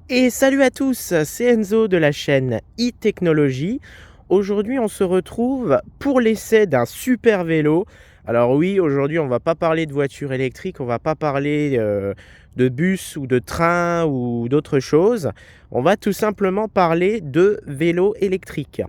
Et salut à tous, c'est Enzo de la chaîne e-Technologie. Aujourd'hui, on se retrouve pour l'essai d'un super vélo. Alors oui, aujourd'hui, on va pas parler de voiture électrique, on va pas parler de bus ou de train ou d'autres choses. On va tout simplement parler de vélo électrique.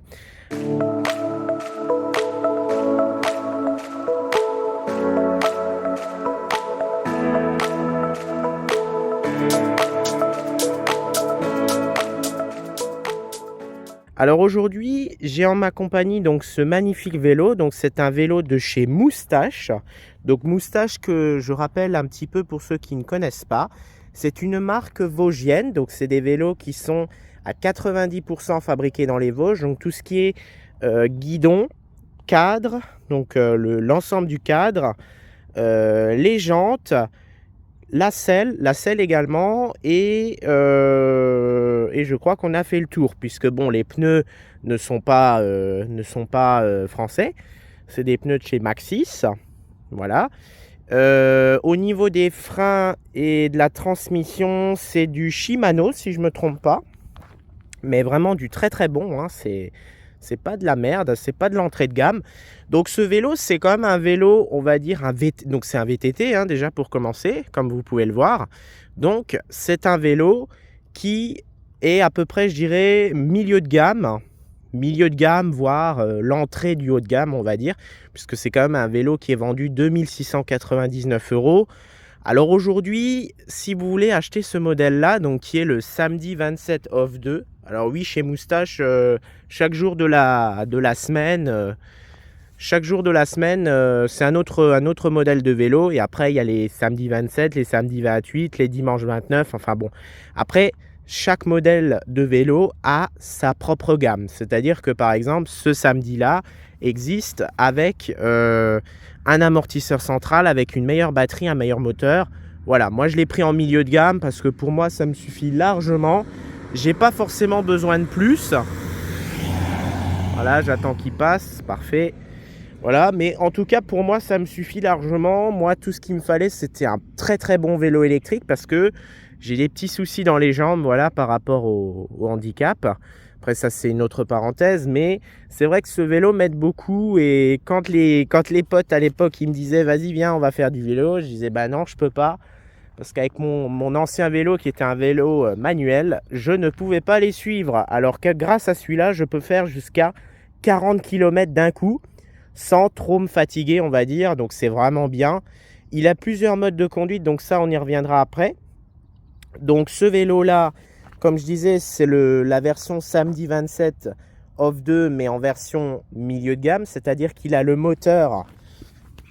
Alors aujourd'hui, j'ai en ma compagnie donc ce magnifique vélo. Donc c'est un vélo de chez Moustache. Donc Moustache, que je rappelle un petit peu pour ceux qui ne connaissent pas, c'est une marque vosgienne. Donc c'est des vélos qui sont à 90% fabriqués dans les Vosges. Donc tout ce qui est guidon, cadre, donc l'ensemble du cadre, les jantes, la selle également, et je crois qu'on a fait le tour, puisque bon, les pneus ne sont pas français, c'est des pneus de chez Maxxis, voilà. Au niveau des freins et de la transmission, c'est du Shimano si je me trompe pas, mais vraiment du très très bon, hein. C'est pas de la merde, c'est pas de l'entrée de gamme. Donc ce vélo, c'est quand même un vélo, on va dire donc c'est un VTT, hein, déjà pour commencer, comme vous pouvez le voir. Donc c'est un vélo qui est à peu près, je dirais, milieu de gamme, voire l'entrée du haut de gamme, on va dire, puisque c'est quand même un vélo qui est vendu 2699 €. Alors aujourd'hui, si vous voulez acheter ce modèle-là, donc qui est le Samedi 27 Off 2, alors oui, chez Moustache, chaque jour de la semaine, c'est un autre modèle de vélo. Et après, il y a les samedis 27, les samedis 28, les dimanches 29. Enfin bon, après, chaque modèle de vélo a sa propre gamme. C'est-à-dire que par exemple, ce samedi-là existe avec un amortisseur central, avec une meilleure batterie, un meilleur moteur. Voilà, moi je l'ai pris en milieu de gamme parce que pour moi, ça me suffit largement. J'ai pas forcément besoin de plus. Voilà, j'attends qu'il passe, parfait. Voilà, mais en tout cas pour moi ça me suffit largement. Moi, tout ce qu'il me fallait, c'était un très très bon vélo électrique, parce que j'ai des petits soucis dans les jambes, voilà, par rapport au handicap. Après ça, c'est une autre parenthèse, mais c'est vrai que ce vélo m'aide beaucoup. Et quand les potes à l'époque, ils me disaient vas-y viens, on va faire du vélo, je disais bah non, je peux pas, parce qu'avec mon ancien vélo, qui était un vélo manuel, je ne pouvais pas les suivre. Alors que grâce à celui-là, je peux faire jusqu'à 40 km d'un coup sans trop me fatiguer, on va dire. Donc c'est vraiment bien. Il a plusieurs modes de conduite, donc ça on y reviendra après. Donc ce vélo là, comme je disais, c'est la version Samedi 27 Off 2, mais en version milieu de gamme, c'est-à-dire qu'il a le moteur,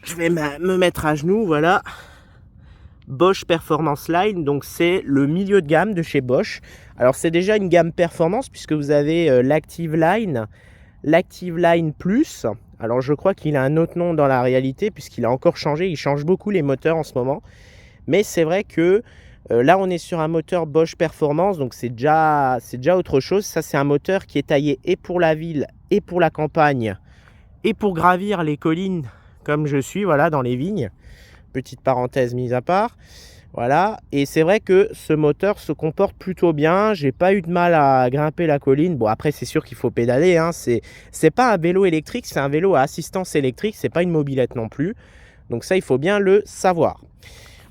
je vais me mettre à genoux, voilà, Bosch Performance Line. Donc c'est le milieu de gamme de chez Bosch. Alors c'est déjà une gamme performance, puisque vous avez l'Active Line Plus. Alors je crois qu'il a un autre nom dans la réalité, puisqu'il a encore changé. Il change beaucoup les moteurs en ce moment. Mais c'est vrai que là on est sur un moteur Bosch Performance, donc c'est déjà autre chose. Ça, c'est un moteur qui est taillé et pour la ville et pour la campagne et pour gravir les collines comme je suis, voilà, dans les vignes. Petite parenthèse mise à part. Voilà, et c'est vrai que ce moteur se comporte plutôt bien. J'ai pas eu de mal à grimper la colline. Bon, après c'est sûr qu'il faut pédaler, hein. C'est pas un vélo électrique, c'est un vélo à assistance électrique, c'est pas une mobilette non plus. Donc ça, il faut bien le savoir.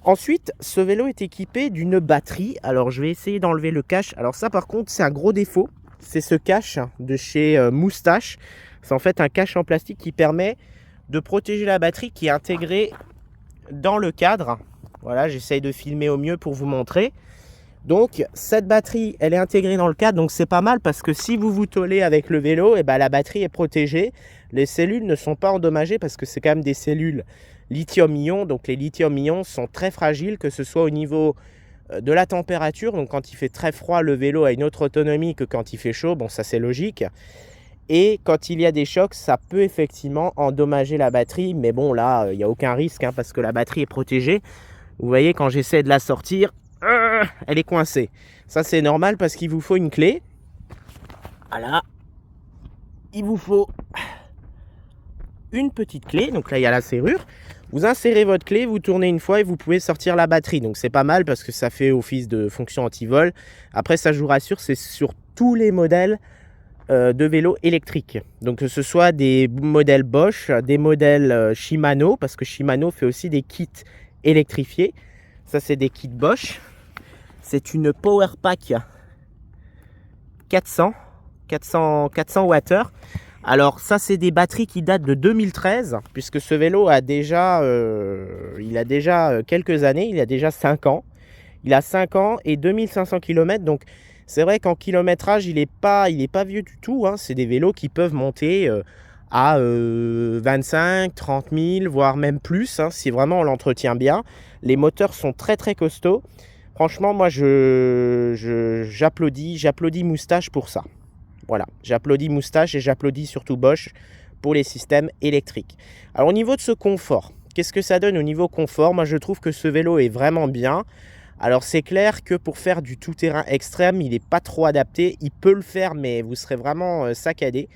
Ensuite, ce vélo est équipé d'une batterie. Alors je vais essayer d'enlever le cache. Alors ça, par contre, c'est un gros défaut. C'est ce cache de chez Moustache. C'est en fait un cache en plastique qui permet de protéger la batterie, qui est intégrée dans le cadre. Voilà, j'essaye de filmer au mieux pour vous montrer. Donc cette batterie, elle est intégrée dans le cadre, donc c'est pas mal, parce que si vous vous tollez avec le vélo, et ben la batterie est protégée. Les cellules ne sont pas endommagées, parce que c'est quand même des cellules lithium-ion. Donc les lithium-ion sont très fragiles, que ce soit au niveau de la température. Donc quand il fait très froid, le vélo a une autre autonomie que quand il fait chaud. Bon, ça c'est logique. Et quand il y a des chocs, ça peut effectivement endommager la batterie. Mais bon, là, il n'y a aucun risque, hein, parce que la batterie est protégée. Vous voyez, quand j'essaie de la sortir, elle est coincée. Ça, c'est normal, parce qu'il vous faut une clé. Voilà. Il vous faut une petite clé. Donc là, il y a la serrure. Vous insérez votre clé, vous tournez une fois et vous pouvez sortir la batterie. Donc c'est pas mal parce que ça fait office de fonction anti-vol. Après ça, je vous rassure, c'est sur tous les modèles de vélos électriques. Donc que ce soit des modèles Bosch, des modèles Shimano, parce que Shimano fait aussi des kits électrifiés. Ça c'est des kits Bosch. C'est une Powerpack 400 Wh. Alors ça c'est des batteries qui datent de 2013, puisque ce vélo a déjà, quelques années, il a déjà 5 ans. Il a 5 ans et 2500 km, donc c'est vrai qu'en kilométrage, il n'est pas vieux du tout. Hein. C'est des vélos qui peuvent monter à 25, 30 000, voire même plus, hein, si vraiment on l'entretient bien. Les moteurs sont très très costauds. Franchement, moi, j'applaudis Moustache pour ça. Voilà, j'applaudis Moustache et j'applaudis surtout Bosch pour les systèmes électriques. Alors, au niveau de ce confort, qu'est-ce que ça donne au niveau confort? Moi, je trouve que ce vélo est vraiment bien. Alors c'est clair que pour faire du tout-terrain extrême, il n'est pas trop adapté. Il peut le faire, mais vous serez vraiment saccadé.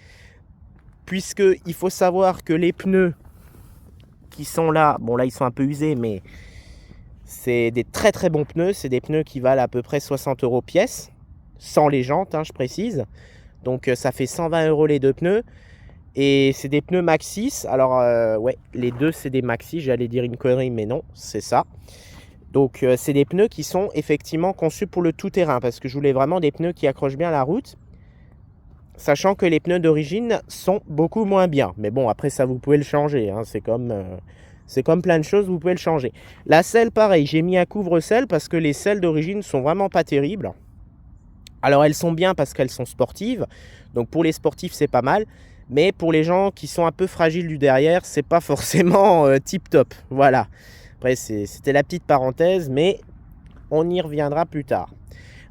Puisqu'il faut savoir que les pneus qui sont là, bon là ils sont un peu usés, mais c'est des très très bons pneus. C'est des pneus qui valent à peu près 60 € pièce, sans les jantes, hein, je précise. Donc ça fait 120 € les deux pneus. Et c'est des pneus Maxxis. Alors ouais, les deux c'est des Maxxis, j'allais dire une connerie, mais non, c'est ça. Donc c'est des pneus qui sont effectivement conçus pour le tout-terrain, parce que je voulais vraiment des pneus qui accrochent bien la route, sachant que les pneus d'origine sont beaucoup moins bien. Mais bon, après ça vous pouvez le changer, hein. C'est comme plein de choses, vous pouvez le changer. La selle pareil, j'ai mis un couvre-selle parce que les selles d'origine sont vraiment pas terribles. Alors elles sont bien parce qu'elles sont sportives, donc pour les sportifs c'est pas mal, mais pour les gens qui sont un peu fragiles du derrière, c'est pas forcément tip top, voilà. Après, c'était la petite parenthèse, mais on y reviendra plus tard.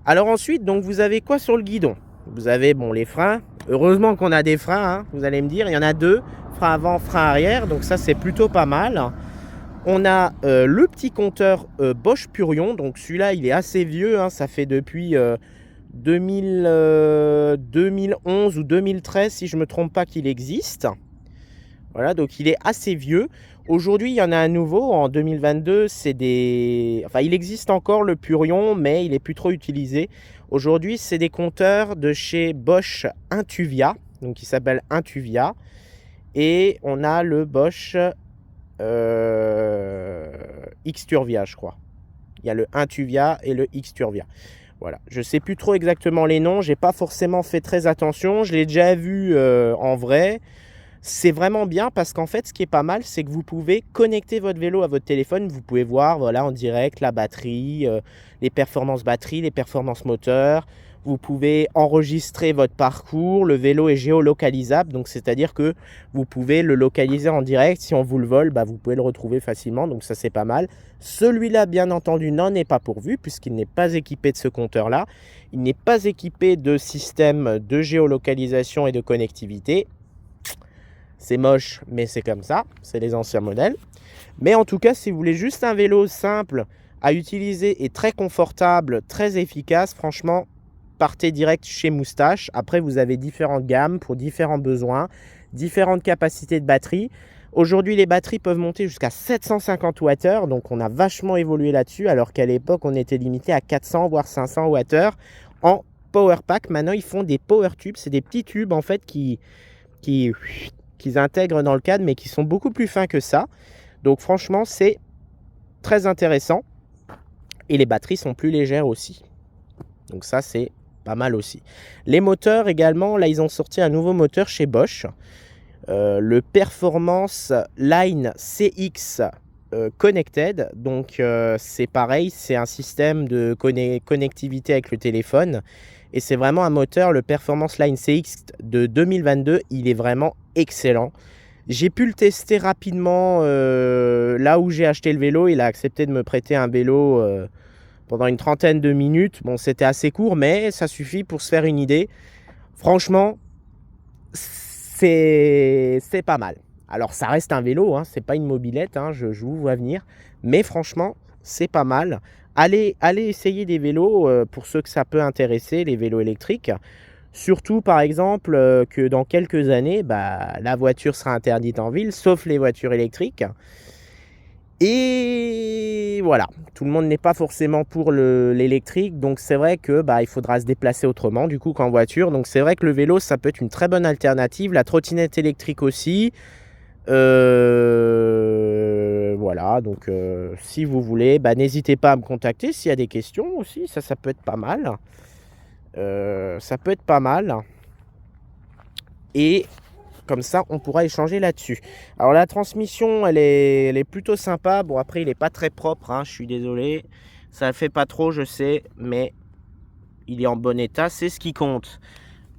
Alors ensuite, donc vous avez quoi sur le guidon? Vous avez bon, les freins. Heureusement qu'on a des freins, hein, vous allez me dire. Il y en a deux, frein avant, frein arrière. Donc ça, c'est plutôt pas mal. On a le petit compteur Bosch Purion. Donc celui-là, il est assez vieux. Hein, ça fait depuis 2011 ou 2013, si je ne me trompe pas, qu'il existe. Voilà, donc il est assez vieux. Aujourd'hui, il y en a un nouveau en 2022. Il existe encore le Purion, mais il n'est plus trop utilisé. Aujourd'hui, c'est des compteurs de chez Bosch Intuvia, donc qui s'appelle Intuvia. Et on a le Bosch Xturvia, je crois. Il y a le Intuvia et le Xturvia. Voilà, je ne sais plus trop exactement les noms. J'ai pas forcément fait très attention. Je l'ai déjà vu en vrai. C'est vraiment bien parce qu'en fait, ce qui est pas mal, c'est que vous pouvez connecter votre vélo à votre téléphone. Vous pouvez voir voilà, en direct la batterie, les performances batterie, les performances moteurs. Vous pouvez enregistrer votre parcours. Le vélo est géolocalisable, donc c'est-à-dire que vous pouvez le localiser en direct. Si on vous le vole, vous pouvez le retrouver facilement, donc ça c'est pas mal. Celui-là, bien entendu, n'en est pas pourvu puisqu'il n'est pas équipé de ce compteur-là. Il n'est pas équipé de système de géolocalisation et de connectivité. C'est moche, mais c'est comme ça, c'est les anciens modèles. Mais en tout cas, si vous voulez juste un vélo simple à utiliser et très confortable, très efficace, franchement, partez direct chez Moustache. Après, vous avez différentes gammes pour différents besoins, différentes capacités de batterie. Aujourd'hui, les batteries peuvent monter jusqu'à 750 Wh, donc on a vachement évolué là-dessus, alors qu'à l'époque, on était limité à 400 voire 500 Wh en Powerpack. Maintenant, ils font des Power Tubes, c'est des petits tubes en fait qu'ils intègrent dans le cadre, mais qui sont beaucoup plus fins que ça. Donc franchement, c'est très intéressant. Et les batteries sont plus légères aussi. Donc ça, c'est pas mal aussi. Les moteurs également, là, ils ont sorti un nouveau moteur chez Bosch. Le Performance Line CX Connected. Donc c'est pareil, c'est un système de connectivité avec le téléphone. Et c'est vraiment un moteur, le Performance Line CX de 2022, il est vraiment excellent. J'ai pu le tester rapidement là où j'ai acheté le vélo. Il a accepté de me prêter un vélo pendant une trentaine de minutes. Bon, c'était assez court, mais ça suffit pour se faire une idée. Franchement, c'est pas mal. Alors, ça reste un vélo, hein, c'est pas une mobilette, hein, je vous vois venir. Mais franchement, c'est pas mal. Allez essayer des vélos pour ceux que ça peut intéresser, les vélos électriques. Surtout, par exemple, que dans quelques années, la voiture sera interdite en ville, sauf les voitures électriques. Et voilà, tout le monde n'est pas forcément pour l'électrique, donc c'est vrai que il faudra se déplacer autrement du coup qu'en voiture. Donc c'est vrai que le vélo, ça peut être une très bonne alternative. La trottinette électrique aussi. Voilà, donc si vous voulez, n'hésitez pas à me contacter s'il y a des questions aussi. Ça peut être pas mal. Ça peut être pas mal. Et comme ça, on pourra échanger là-dessus. Alors la transmission, elle est plutôt sympa. Bon, après, il n'est pas très propre, hein, je suis désolé. Ça ne fait pas trop, je sais, mais il est en bon état, c'est ce qui compte.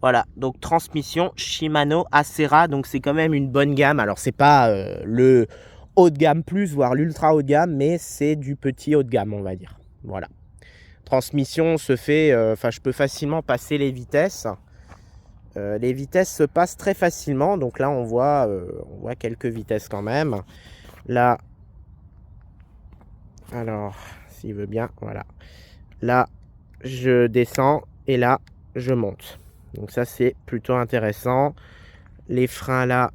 Voilà, donc transmission Shimano Acera, donc c'est quand même une bonne gamme. Alors c'est pas le haut de gamme plus, voire l'ultra haut de gamme, mais c'est du petit haut de gamme, on va dire. Voilà. Transmission se fait, je peux facilement passer les vitesses. Les vitesses se passent très facilement, donc là on voit quelques vitesses quand même. Là, alors, s'il veut bien, voilà. Là, je descends et là, je monte. Donc ça, c'est plutôt intéressant. Les freins là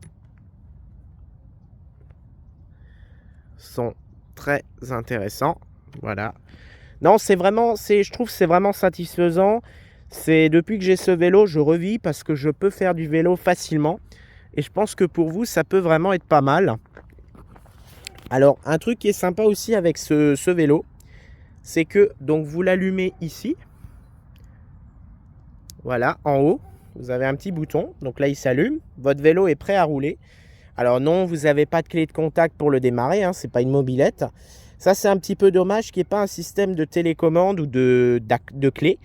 sont très intéressants. Voilà. Non, je trouve que c'est vraiment satisfaisant. C'est depuis que j'ai ce vélo, je revis parce que je peux faire du vélo facilement. Et je pense que pour vous, ça peut vraiment être pas mal. Alors, un truc qui est sympa aussi avec ce vélo, c'est que donc vous l'allumez ici. Voilà, en haut, vous avez un petit bouton. Donc là, il s'allume. Votre vélo est prêt à rouler. Alors non, vous n'avez pas de clé de contact pour le démarrer. Hein, c'est pas une mobilette. Ça, c'est un petit peu dommage qu'il n'y ait pas un système de télécommande ou de clé.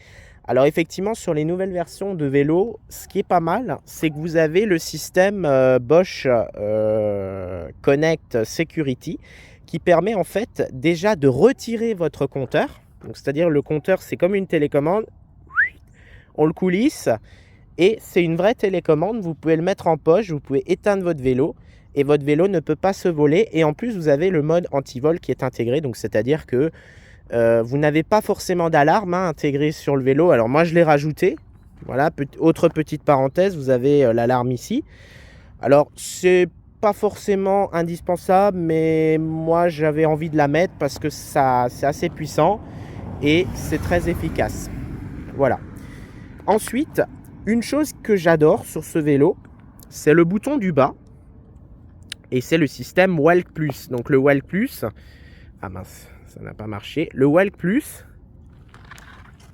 Alors effectivement, sur les nouvelles versions de vélo, ce qui est pas mal, c'est que vous avez le système Bosch Connect Security qui permet en fait déjà de retirer votre compteur. Donc c'est-à-dire le compteur, c'est comme une télécommande. On le coulisse et c'est une vraie télécommande. Vous pouvez le mettre en poche, vous pouvez éteindre votre vélo et votre vélo ne peut pas se voler. Et en plus, vous avez le mode anti-vol qui est intégré. Donc c'est-à-dire que vous n'avez pas forcément d'alarme intégrée sur le vélo. Alors moi, je l'ai rajouté. Voilà, autre petite parenthèse, vous avez l'alarme ici. Alors, c'est pas forcément indispensable, mais moi, j'avais envie de la mettre parce que ça, c'est assez puissant et c'est très efficace. Voilà. Ensuite, une chose que j'adore sur ce vélo, c'est le bouton du bas. Et c'est le système Walk Plus. Donc le Walk Plus, ah mince, ça n'a pas marché. Le Walk Plus,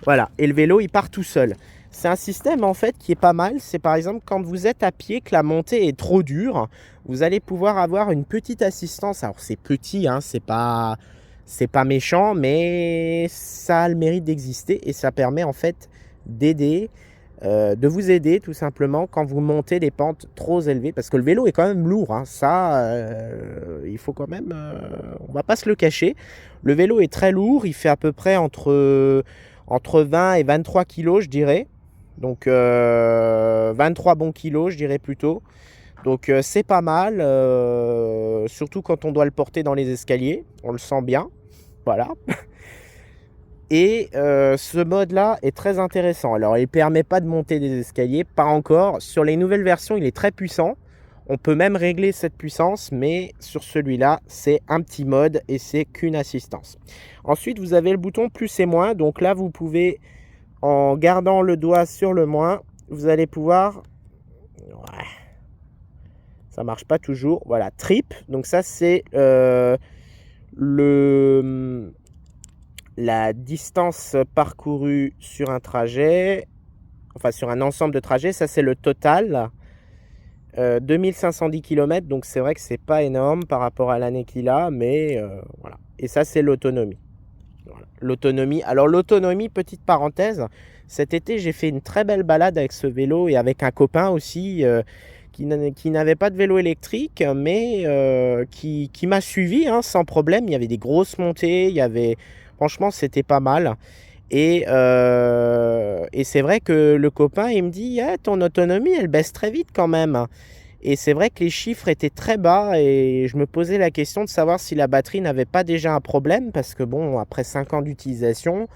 voilà, et le vélo il part tout seul. C'est un système en fait qui est pas mal. C'est par exemple quand vous êtes à pied, que la montée est trop dure, vous allez pouvoir avoir une petite assistance. Alors c'est petit, hein, c'est pas méchant, mais ça a le mérite d'exister et ça permet en fait d'aider, de vous aider tout simplement quand vous montez des pentes trop élevées, parce que le vélo est quand même lourd, hein, ça il faut quand même, on va pas se le cacher, le vélo est très lourd, il fait à peu près entre 20 et 23 kilos je dirais, donc 23 bons kilos je dirais plutôt, donc c'est pas mal, surtout quand on doit le porter dans les escaliers, on le sent bien, voilà. Et ce mode-là est très intéressant. Alors, il ne permet pas de monter des escaliers, pas encore. Sur les nouvelles versions, il est très puissant. On peut même régler cette puissance, mais sur celui-là, c'est un petit mode et c'est qu'une assistance. Ensuite, vous avez le bouton plus et moins. Donc là, vous pouvez, en gardant le doigt sur le moins, vous allez pouvoir... Ouais. Ça ne marche pas toujours. Voilà, trip. Donc ça, c'est la distance parcourue sur un trajet, enfin sur un ensemble de trajets, ça c'est le total, 2510 km, donc c'est vrai que c'est pas énorme par rapport à l'année qu'il a, mais voilà. Et ça c'est l'autonomie. Voilà. L'autonomie, alors l'autonomie, petite parenthèse, cet été j'ai fait une très belle balade avec ce vélo et avec un copain aussi qui n'avait pas de vélo électrique, mais qui m'a suivi hein, sans problème. Il y avait des grosses montées, il y avait... Franchement, c'était pas mal. Et c'est vrai que le copain, il me dit ah, ton autonomie, elle baisse très vite quand même. Et c'est vrai que les chiffres étaient très bas et je me posais la question de savoir si la batterie n'avait pas déjà un problème parce que bon, après 5 ans d'utilisation,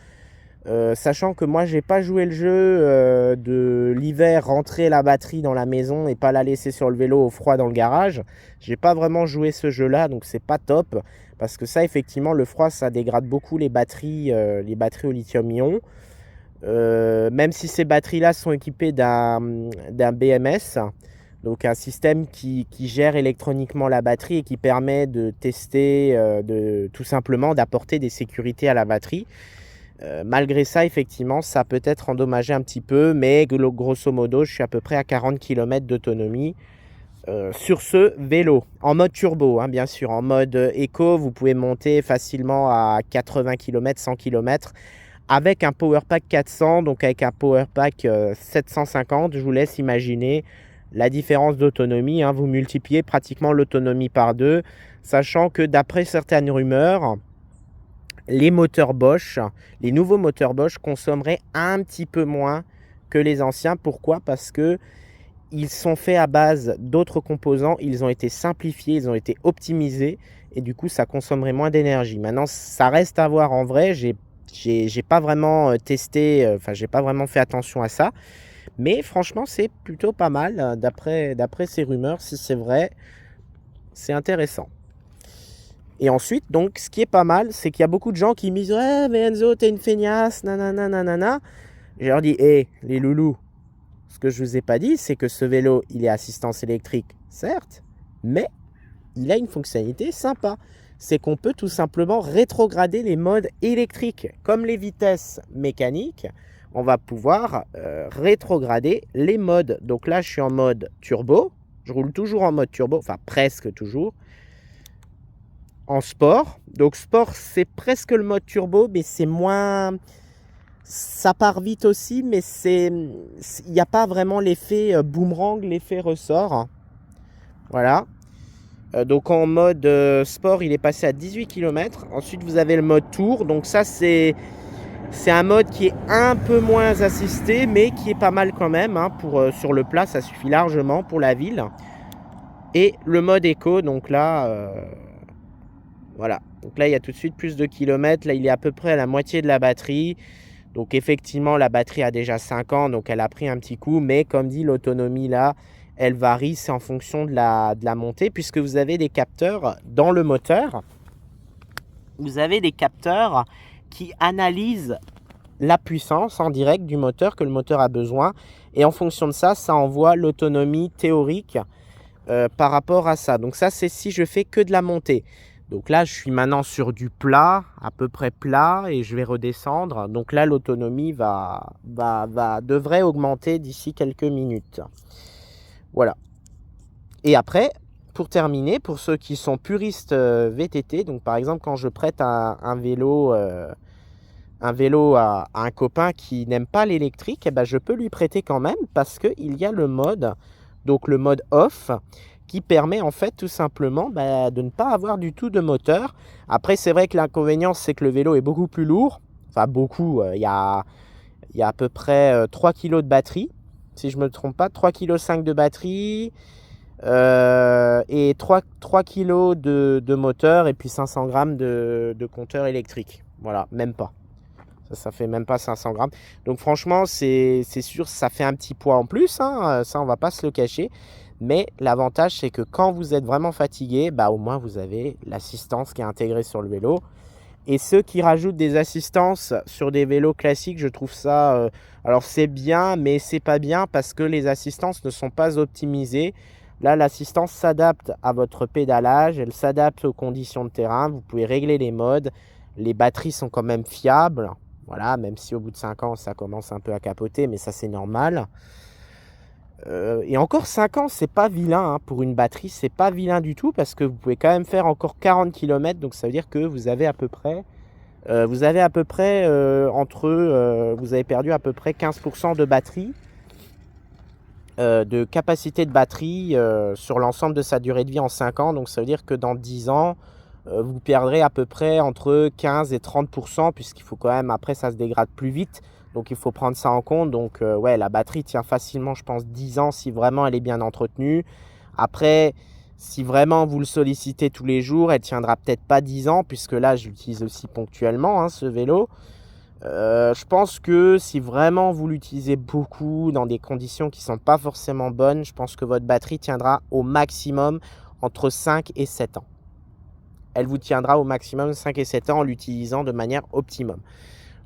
Sachant que moi j'ai pas joué le jeu de l'hiver, rentrer la batterie dans la maison et pas la laisser sur le vélo au froid dans le garage. J'ai pas vraiment joué ce jeu là, donc c'est pas top, parce que ça effectivement le froid ça dégrade beaucoup les batteries au lithium-ion. Même si ces batteries là sont équipées d'un BMS, donc un système qui gère électroniquement la batterie et qui permet de tester, tout simplement d'apporter des sécurités à la batterie. Malgré ça, effectivement, ça peut être endommagé un petit peu, mais grosso modo, je suis à peu près à 40 km d'autonomie sur ce vélo. En mode turbo, hein, bien sûr. En mode éco, vous pouvez monter facilement à 80 km, 100 km avec un Powerpack 400, donc avec un Powerpack 750. Je vous laisse imaginer la différence d'autonomie. Hein. Vous multipliez pratiquement l'autonomie par 2, sachant que d'après certaines rumeurs, les moteurs Bosch, les nouveaux moteurs Bosch consommeraient un petit peu moins que les anciens. Pourquoi? Parce que ils sont faits à base d'autres composants, ils ont été simplifiés, ils ont été optimisés et du coup ça consommerait moins d'énergie. Maintenant ça reste à voir en vrai, j'ai pas vraiment testé, j'ai pas vraiment fait attention à ça, mais franchement c'est plutôt pas mal d'après ces rumeurs. Si c'est vrai, c'est intéressant. Et ensuite, donc, ce qui est pas mal, c'est qu'il y a beaucoup de gens qui me disent « Ouais, mais Enzo, t'es une feignasse, nanana, nanana. » Je leur dis « Hé, les loulous, ce que je vous ai pas dit, c'est que ce vélo, il est assistance électrique, certes, mais il a une fonctionnalité sympa. C'est qu'on peut tout simplement rétrograder les modes électriques. Comme les vitesses mécaniques, on va pouvoir rétrograder les modes. Donc là, je suis en mode turbo. Je roule toujours en mode turbo, enfin presque toujours. En sport. Donc sport, c'est presque le mode turbo, mais c'est moins... Ça part vite aussi, mais il n'y a pas vraiment l'effet boomerang, l'effet ressort. Voilà. Donc en mode sport, il est passé à 18 km. Ensuite, vous avez le mode tour. Donc ça, c'est un mode qui est un peu moins assisté, mais qui est pas mal quand même. Hein, sur le plat, ça suffit largement pour la ville. Et le mode éco, donc là... Voilà, donc là il y a tout de suite plus de kilomètres, là il est à peu près à la moitié de la batterie. Donc effectivement la batterie a déjà 5 ans, donc elle a pris un petit coup, mais comme dit l'autonomie là, elle varie, c'est en fonction de la montée, puisque vous avez des capteurs dans le moteur. Vous avez des capteurs qui analysent la puissance en direct du moteur que le moteur a besoin, et en fonction de ça, ça envoie l'autonomie théorique par rapport à ça. Donc ça c'est si je fais que de la montée. Donc là, je suis maintenant sur du plat, à peu près plat, et je vais redescendre. Donc là, l'autonomie devrait augmenter d'ici quelques minutes. Voilà. Et après, pour terminer, pour ceux qui sont puristes VTT, donc par exemple, quand je prête un vélo à un copain qui n'aime pas l'électrique, eh ben, je peux lui prêter quand même, parce qu'il y a le mode, donc le mode off, qui permet en fait tout simplement de ne pas avoir du tout de moteur. Après c'est vrai que l'inconvénient c'est que le vélo est beaucoup plus lourd, enfin beaucoup, il y a à peu près 3 kg de batterie, si je ne me trompe pas, 3,5 kg de batterie et 3 kg de moteur et puis 500 grammes de compteur électrique, voilà, même pas. Ça fait même pas 500 grammes. Donc franchement, c'est sûr, ça fait un petit poids en plus, hein, ça on va pas se le cacher. Mais l'avantage, c'est que quand vous êtes vraiment fatigué, au moins vous avez l'assistance qui est intégrée sur le vélo. Et ceux qui rajoutent des assistances sur des vélos classiques, je trouve ça... alors c'est bien, mais c'est pas bien parce que les assistances ne sont pas optimisées. Là, l'assistance s'adapte à votre pédalage, elle s'adapte aux conditions de terrain. Vous pouvez régler les modes. Les batteries sont quand même fiables. Voilà, même si au bout de 5 ans, ça commence un peu à capoter, mais ça c'est normal. Et encore 5 ans, c'est pas vilain, hein, pour une batterie, c'est pas vilain du tout parce que vous pouvez quand même faire encore 40 km, donc ça veut dire que vous avez à peu près, vous avez perdu à peu près 15% de batterie, de capacité de batterie sur l'ensemble de sa durée de vie en 5 ans, donc ça veut dire que dans 10 ans, vous perdrez à peu près entre 15 et 30%, puisqu'il faut quand même, après ça se dégrade plus vite. Donc il faut prendre ça en compte. Donc ouais, la batterie tient facilement, je pense, 10 ans si vraiment elle est bien entretenue. Après, si vraiment vous le sollicitez tous les jours, elle tiendra peut-être pas 10 ans, puisque là, je l'utilise aussi ponctuellement, hein, ce vélo. Je pense que si vraiment vous l'utilisez beaucoup dans des conditions qui sont pas forcément bonnes, je pense que votre batterie tiendra au maximum entre 5 et 7 ans. Elle vous tiendra au maximum 5 et 7 ans en l'utilisant de manière optimum.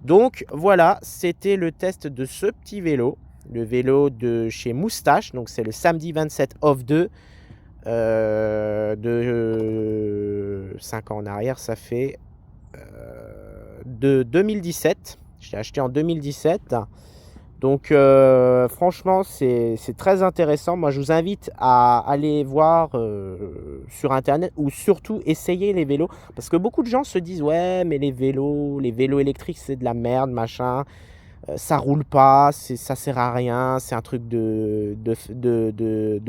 Donc voilà, c'était le test de ce petit vélo, le vélo de chez Moustache, donc c'est le Samedi 27 Off 2, de 5 ans en arrière, ça fait, de 2017. Je l'ai acheté en 2017. Donc franchement, c'est très intéressant. Moi, je vous invite à aller voir, sur internet ou surtout essayer les vélos. Parce que beaucoup de gens se disent: «Ouais, mais les vélos électriques, c'est de la merde, machin, ça roule pas, ça sert à rien, c'est un truc de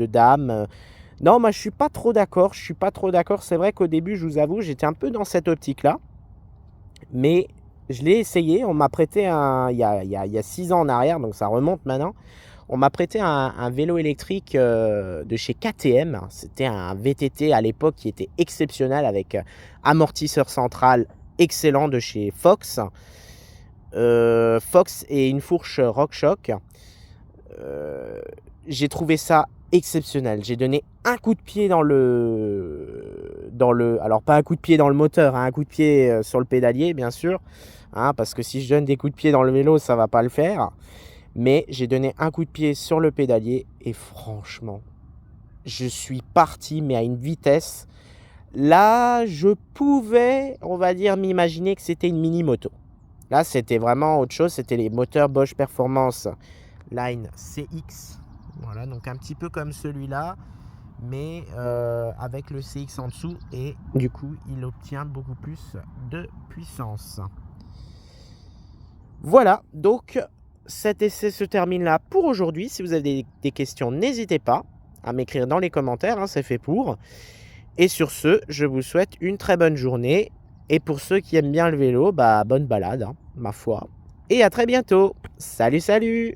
dames». Non, moi, je suis pas trop d'accord, je suis pas trop d'accord. C'est vrai qu'au début, je vous avoue, j'étais un peu dans cette optique-là. Mais je l'ai essayé, on m'a prêté il y a 6 ans en arrière, donc ça remonte maintenant. On m'a prêté un vélo électrique, de chez KTM. C'était un VTT à l'époque qui était exceptionnel avec, amortisseur central excellent de chez Fox. Fox et une fourche RockShox. Heu, j'ai trouvé ça exceptionnel. J'ai donné un coup de pied alors pas un coup de pied dans le moteur, hein, un coup de pied, sur le pédalier bien sûr, hein, parce que si je donne des coups de pied dans le vélo, ça va pas le faire. Mais j'ai donné un coup de pied sur le pédalier et franchement, je suis parti, mais à une vitesse. Là, je pouvais, on va dire, m'imaginer que c'était une mini moto. Là, c'était vraiment autre chose, c'était les moteurs Bosch Performance Line CX. Voilà, donc un petit peu comme celui-là, mais avec le CX en dessous et du coup, il obtient beaucoup plus de puissance. Voilà, donc cet essai se termine là pour aujourd'hui. Si vous avez des questions, n'hésitez pas à m'écrire dans les commentaires, hein, c'est fait pour. Et sur ce, je vous souhaite une très bonne journée. Et pour ceux qui aiment bien le vélo, bah bonne balade, hein, ma foi. Et à très bientôt. Salut, salut!